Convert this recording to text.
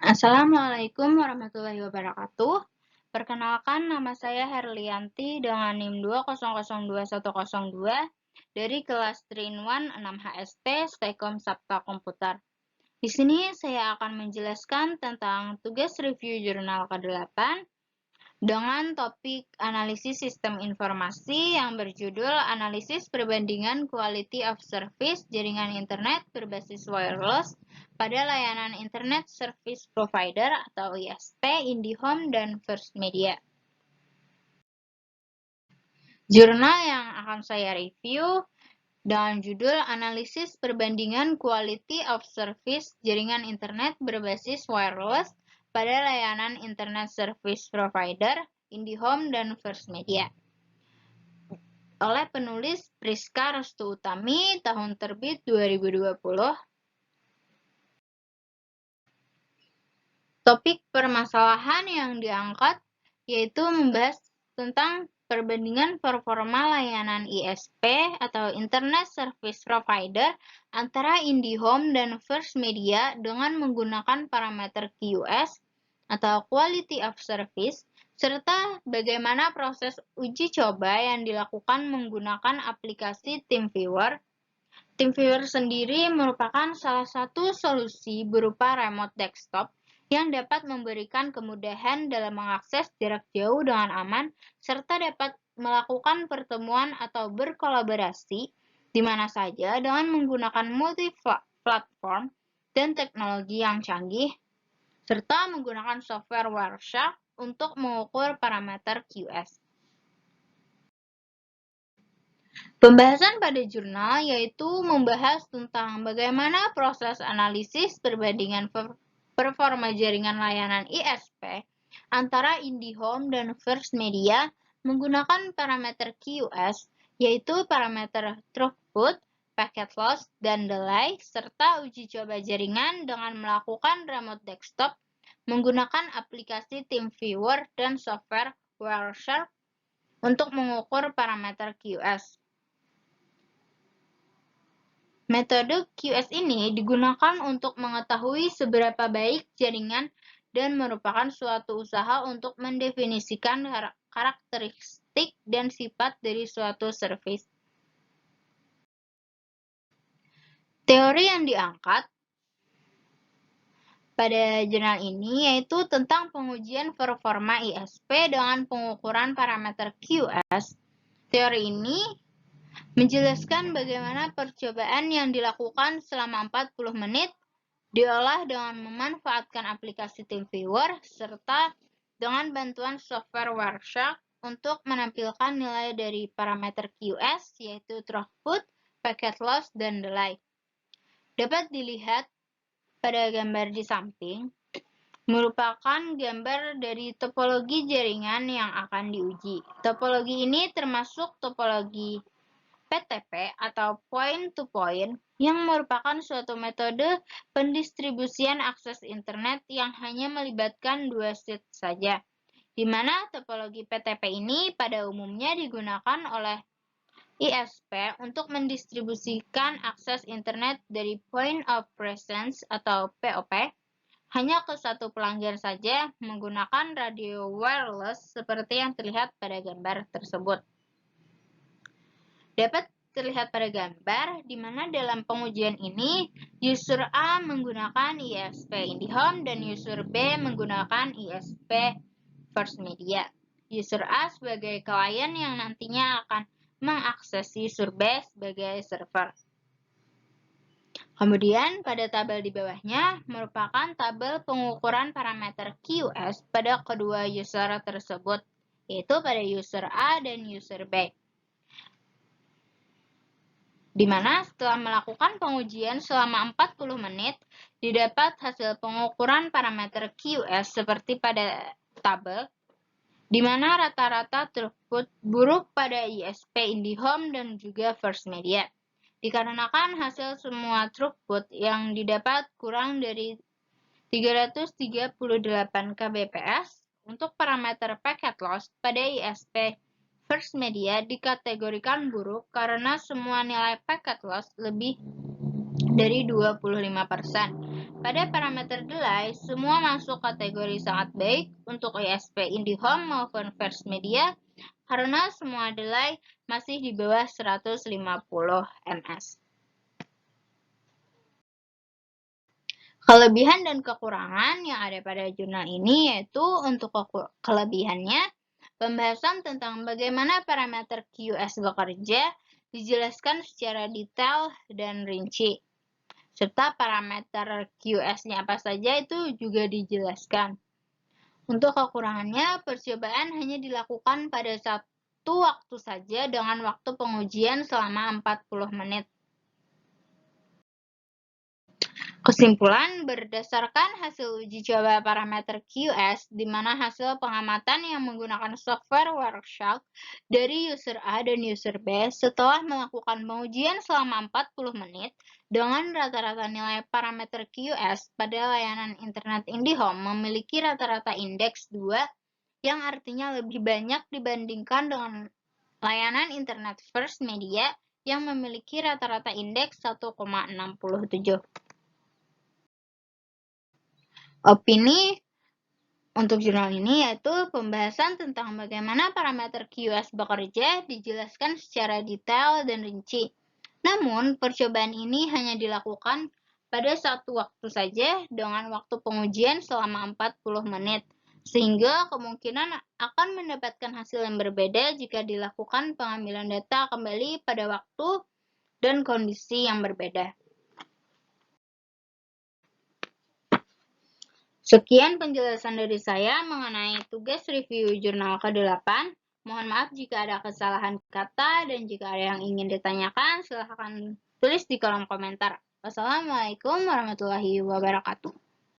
Assalamualaikum warahmatullahi wabarakatuh. Perkenalkan, nama saya Herlianti dengan NIM 2002102 dari kelas 3-in-1 6 HST Stekom Sapta Komputer. Di sini saya akan menjelaskan tentang tugas review jurnal ke-8 dengan topik analisis sistem informasi yang berjudul Analisis Perbandingan Quality of Service Jaringan Internet berbasis wireless pada layanan Internet Service Provider atau ISP, IndiHome, dan First Media. Jurnal yang akan saya review dengan judul Analisis Perbandingan Quality of Service Jaringan Internet berbasis wireless pada layanan Internet Service Provider, IndiHome, dan First Media. Oleh penulis Priska Restu Utami, tahun terbit 2020. Topik permasalahan yang diangkat yaitu membahas tentang perbandingan performa layanan ISP atau Internet Service Provider antara IndiHome dan First Media dengan menggunakan parameter QoS atau Quality of Service, serta bagaimana proses uji coba yang dilakukan menggunakan aplikasi TeamViewer. TeamViewer sendiri merupakan salah satu solusi berupa remote desktop yang dapat memberikan kemudahan dalam mengakses jarak jauh dengan aman, serta dapat melakukan pertemuan atau berkolaborasi di mana saja dengan menggunakan multi-platform dan teknologi yang canggih, serta menggunakan software Wireshark untuk mengukur parameter QoS. Pembahasan pada jurnal yaitu membahas tentang bagaimana proses analisis perbandingan performa jaringan layanan ISP antara IndiHome dan First Media menggunakan parameter QoS, yaitu parameter throughput, packet loss, dan delay, serta uji coba jaringan dengan melakukan remote desktop menggunakan aplikasi TeamViewer dan software Wireshark untuk mengukur parameter QoS. Metode QoS ini digunakan untuk mengetahui seberapa baik jaringan dan merupakan suatu usaha untuk mendefinisikan karakteristik dan sifat dari suatu service. Teori yang diangkat pada jurnal ini yaitu tentang pengujian performa ISP dengan pengukuran parameter QoS. Teori ini menjelaskan bagaimana percobaan yang dilakukan selama 40 menit diolah dengan memanfaatkan aplikasi TeamViewer serta dengan bantuan software Wireshark untuk menampilkan nilai dari parameter QoS yaitu throughput, packet loss, dan delay. Dapat dilihat pada gambar di samping, merupakan gambar dari topologi jaringan yang akan diuji. Topologi ini termasuk topologi PTP atau point-to-point yang merupakan suatu metode pendistribusian akses internet yang hanya melibatkan dua seat saja, di mana topologi PTP ini pada umumnya digunakan oleh ISP untuk mendistribusikan akses internet dari point of presence atau POP hanya ke satu pelanggan saja menggunakan radio wireless seperti yang terlihat pada gambar tersebut. Dapat terlihat pada gambar di mana dalam pengujian ini user A menggunakan ISP IndiHome dan user B menggunakan ISP First Media. User A sebagai klien yang nantinya akan mengakses user B sebagai server. Kemudian pada tabel di bawahnya merupakan tabel pengukuran parameter QoS pada kedua user tersebut, yaitu pada user A dan user B. Di mana setelah melakukan pengujian selama 40 menit, didapat hasil pengukuran parameter QoS seperti pada tabel, di mana rata-rata throughput buruk pada ISP IndiHome dan juga First Media. Dikarenakan hasil semua throughput yang didapat kurang dari 338 kbps untuk parameter packet loss pada ISP First Media dikategorikan buruk karena semua nilai packet loss lebih dari 25%. Pada parameter delay, semua masuk kategori sangat baik untuk ISP IndiHome maupun First Media karena semua delay masih di bawah 150 ms. Kelebihan dan kekurangan yang ada pada jurnal ini yaitu untuk kelebihannya, pembahasan tentang bagaimana parameter QS bekerja dijelaskan secara detail dan rinci, serta parameter QS-nya apa saja itu juga dijelaskan. Untuk kekurangannya, percobaan hanya dilakukan pada satu waktu saja dengan waktu pengujian selama 40 menit. Kesimpulan, berdasarkan hasil uji coba parameter QS, di mana hasil pengamatan yang menggunakan software Wireshark dari user A dan user B setelah melakukan pengujian selama 40 menit dengan rata-rata nilai parameter QS pada layanan internet IndiHome memiliki rata-rata indeks 2 yang artinya lebih banyak dibandingkan dengan layanan internet First Media yang memiliki rata-rata indeks 1,67. Opini untuk jurnal ini yaitu pembahasan tentang bagaimana parameter QS bekerja dijelaskan secara detail dan rinci. Namun, percobaan ini hanya dilakukan pada satu waktu saja dengan waktu pengujian selama 40 menit, sehingga kemungkinan akan mendapatkan hasil yang berbeda jika dilakukan pengambilan data kembali pada waktu dan kondisi yang berbeda. Sekian penjelasan dari saya mengenai tugas review jurnal ke-8. Mohon maaf jika ada kesalahan kata dan jika ada yang ingin ditanyakan, silahkan tulis di kolom komentar. Wassalamualaikum warahmatullahi wabarakatuh.